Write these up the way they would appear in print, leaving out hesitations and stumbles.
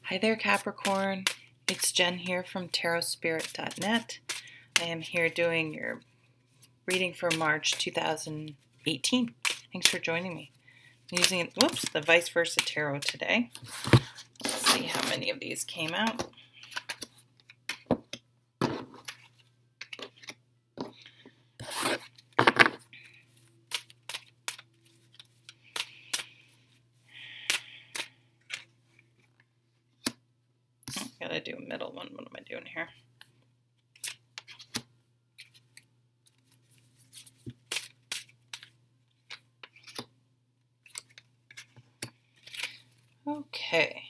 Hi there, Capricorn. It's Jen here from tarotspirit.net. I am here doing your reading for March 2018. Thanks for joining me. I'm using, the Vicevesra tarot today. Let's see how many of these came out. Gotta do a middle one. What am I doing here? Okay.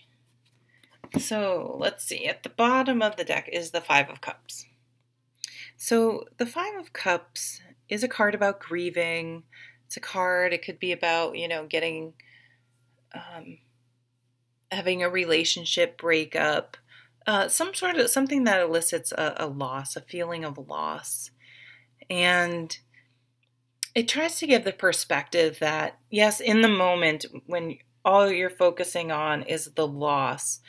So let's see. At the bottom of the deck is the Five of Cups. So the Five of Cups is a card about grieving. It's a card. It could be about, getting, having a relationship breakup. Something that elicits a loss, a feeling of loss. And it tries to give the perspective that, yes, in the moment when all you're focusing on is the loss,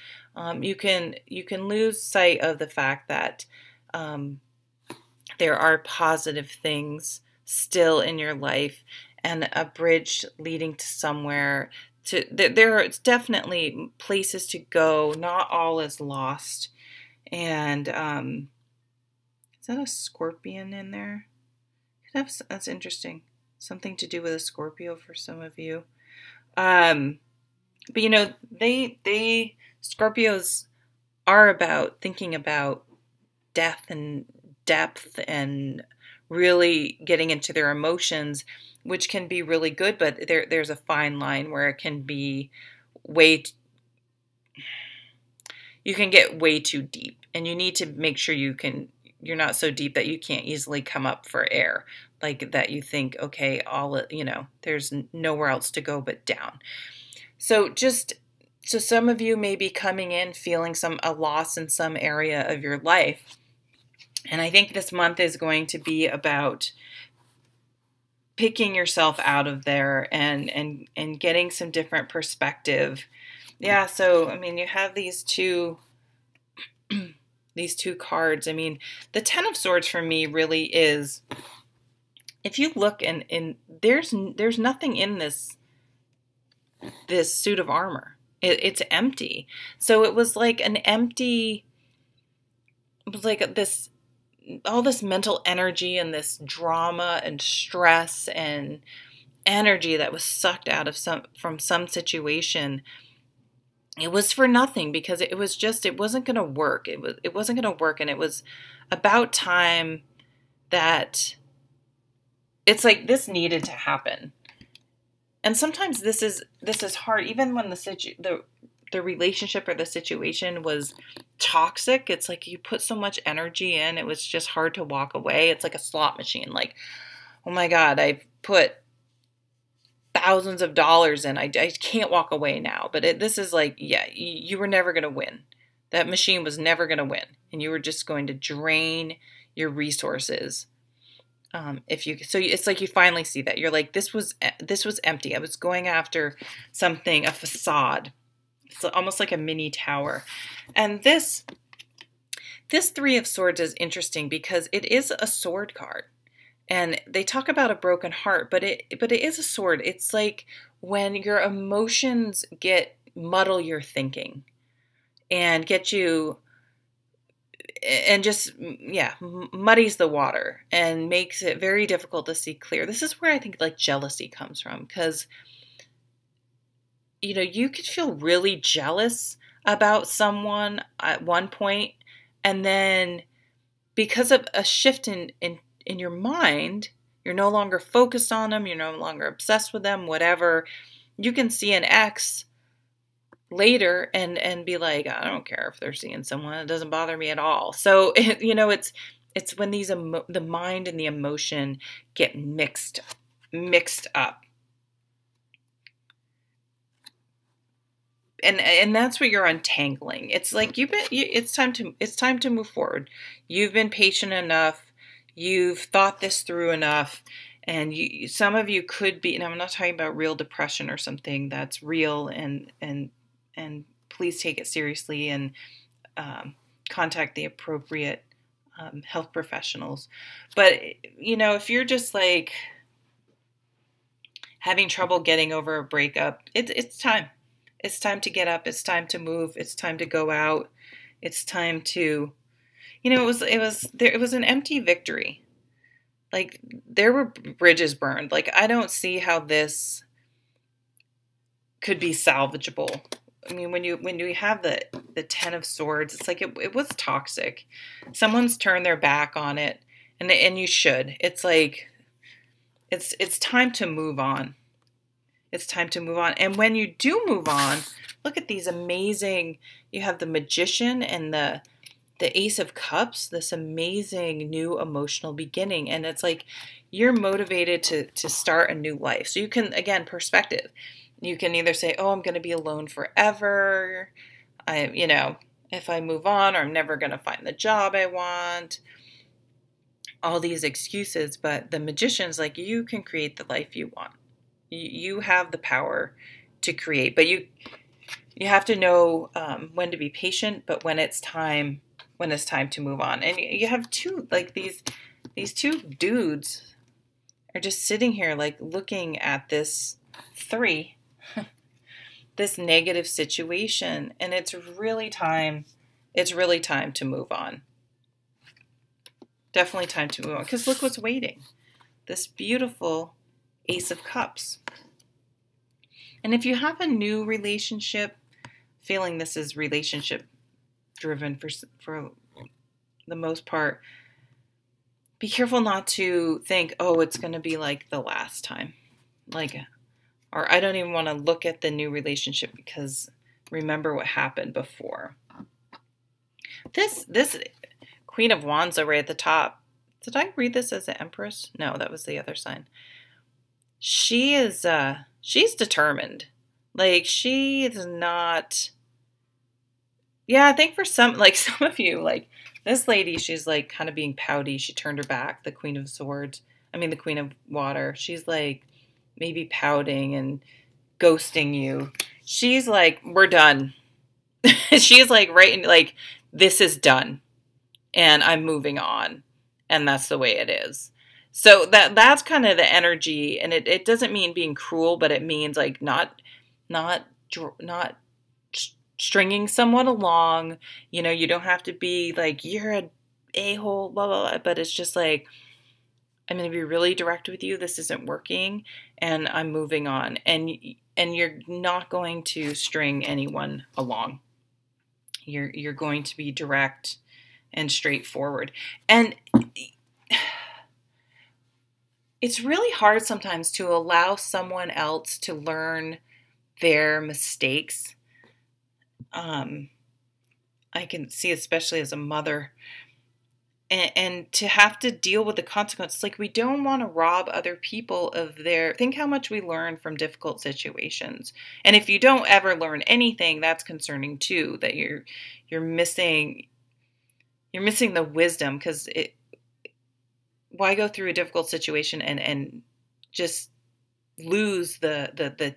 you can lose sight of the fact that there are positive things still in your life and a bridge leading to somewhere. There are definitely places to go. Not all is lost. And is that a scorpion in there? That's interesting. Something to do with a Scorpio for some of you. But they Scorpios are about thinking about death and depth and really getting into their emotions, which can be really good, but there's a fine line where it can be you can get way too deep, and you need to make sure you're not so deep that you can't easily come up for air, like that you think, okay, there's nowhere else to go but down. So some of you may be coming in feeling a loss in some area of your life. And I think this month is going to be about picking yourself out of there and getting some different perspective. Yeah, so you have these two cards. The Ten of Swords for me really is, if you look and there's nothing in this suit of armor. It's empty. So it was like all this mental energy and this drama and stress and energy that was sucked out of from some situation. It was for nothing, because it wasn't going to work. It wasn't going to work. And it was about time that it's like this needed to happen. And sometimes this is hard, even when the relationship or the situation was toxic. It's like you put so much energy in, it was just hard to walk away. It's like a slot machine. Like, oh my God, I put thousands of dollars in. I can't walk away now. But this is like, yeah, you were never going to win. That machine was never going to win. And you were just going to drain your resources. So it's like you finally see that. You're like, this was empty. I was going after something, a facade. It's almost like a mini tower. And this Three of Swords is interesting because it is a sword card. And they talk about a broken heart, but it is a sword. It's like when your emotions muddle your thinking and get you, and just, muddies the water and makes it very difficult to see clear. This is where I think like jealousy comes from, because you could feel really jealous about someone at one point, and then because of a shift in your mind, you're no longer focused on them, you're no longer obsessed with them, whatever. You can see an ex later and be like, I don't care if they're seeing someone, it doesn't bother me at all. So it's when the mind and the emotion get mixed up. And that's what you're untangling. It's like it's time to move forward. You've been patient enough. You've thought this through enough. And some of you could be, and I'm not talking about real depression or something that's real and please take it seriously and contact the appropriate health professionals. But, you know, if you're just like having trouble getting over a breakup, it's time. It's time to get up. It's time to move. It's time to go out. It's time to, you know, it was an empty victory. Like, there were bridges burned. Like, I don't see how this could be salvageable. I mean, when you have the Ten of Swords, it's like it was toxic. Someone's turned their back on it, and you should. It's like it's time to move on. It's time to move on. And when you do move on, look at these amazing. You have the Magician and the Ace of Cups. This amazing new emotional beginning, and it's like you're motivated to start a new life. So you can, again, perspective. You can either say, oh, I'm going to be alone forever. You know, if I move on, or I'm never going to find the job I want. All these excuses. But the Magician's like, you can create the life you want. You have the power to create. But you have to know when to be patient, but when it's time to move on. And you have two, like these two dudes are just sitting here like looking at this three. This negative situation, and it's really time to move on. Definitely time to move on, because look what's waiting. This beautiful Ace of Cups. And if you have a new relationship, feeling this is relationship driven for the most part, be careful not to think, oh, it's going to be like the last time. Like, or I don't even want to look at the new relationship because remember what happened before. This Queen of Wands over right at the top. Did I read this as the Empress? No, that was the other sign. She is she's determined. Like, she is not. Yeah, I think for some of you, like this lady, she's like kind of being pouty. She turned her back. The Queen of Swords. I mean, the Queen of Water. She's like maybe pouting and ghosting you. She's like, we're done. She's like, right, like, this is done. And I'm moving on. And that's the way it is. So that's kind of the energy. And it doesn't mean being cruel, but it means like not stringing someone along. You know, you don't have to be like, you're an a-hole, blah, blah, blah. But it's just like, I'm going to be really direct with you. This isn't working, and I'm moving on. And you're not going to string anyone along. You're going to be direct and straightforward. And it's really hard sometimes to allow someone else to learn their mistakes. I can see, especially as a mother, and to have to deal with the consequences. Like, we don't want to rob other people of their, think how much we learn from difficult situations. And if you don't ever learn anything, that's concerning too, that you're missing the wisdom, because why go through a difficult situation and just lose the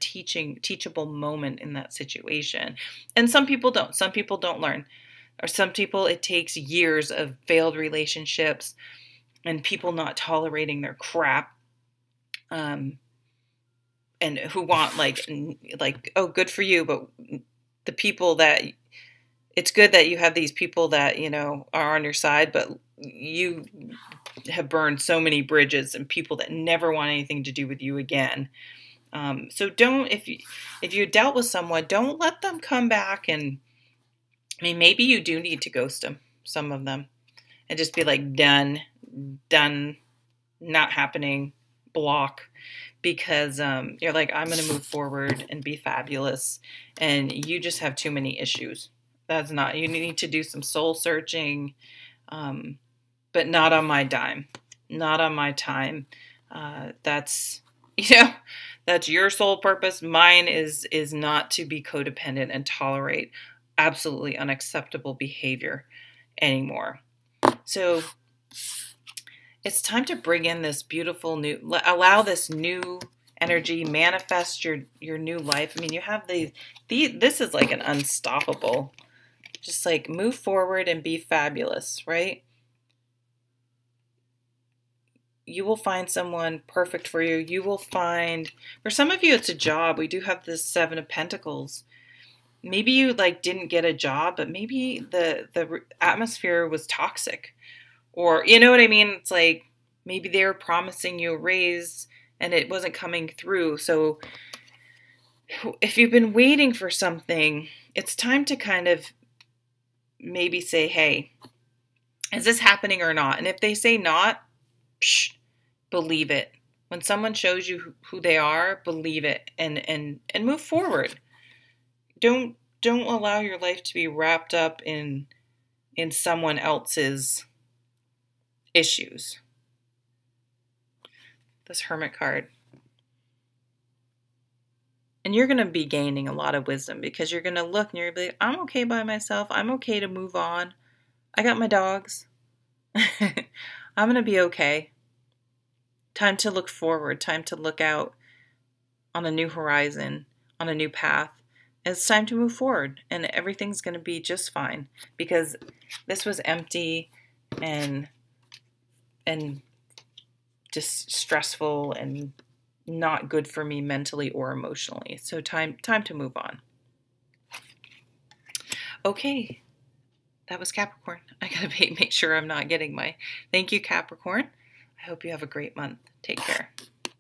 teachable moment in that situation. And some people don't learn. Or some people, it takes years of failed relationships and people not tolerating their crap, and who want like, oh, good for you. But the people that, it's good that you have these people that, you know, are on your side, but you have burned so many bridges and people that never want anything to do with you again. So don't, if you dealt with someone, don't let them come back and, I mean, maybe you do need to ghost them, some of them, and just be like, done, not happening, block, because you're like, I'm going to move forward and be fabulous, and you just have too many issues. That's not, you need to do some soul searching, but not on my dime, not on my time. That's, you know, that's your sole purpose. Mine is not to be codependent and tolerate absolutely unacceptable behavior anymore. So it's time to bring in this beautiful new, allow this new energy, manifest your new life. I mean, you have this is like an unstoppable, just like move forward and be fabulous, right? You will find someone perfect for you. You will find, for some of you, it's a job. We do have this Seven of Pentacles. Maybe you like didn't get a job, but maybe the atmosphere was toxic, or you know what I mean? It's like maybe they were promising you a raise and it wasn't coming through. So if you've been waiting for something, it's time to kind of maybe say, hey, is this happening or not? And if they say not, believe it. When someone shows you who they are, believe it and move forward. Don't allow your life to be wrapped up in someone else's issues. This Hermit card. And you're going to be gaining a lot of wisdom because you're going to look and you're going to be like, I'm okay by myself. I'm okay to move on. I got my dogs. I'm going to be okay. Time to look forward. Time to look out on a new horizon, on a new path. It's time to move forward and everything's going to be just fine because this was empty and just stressful and not good for me mentally or emotionally. So time to move on. Okay. That was Capricorn. I gotta make sure I'm not getting my thank you, Capricorn. I hope you have a great month. Take care.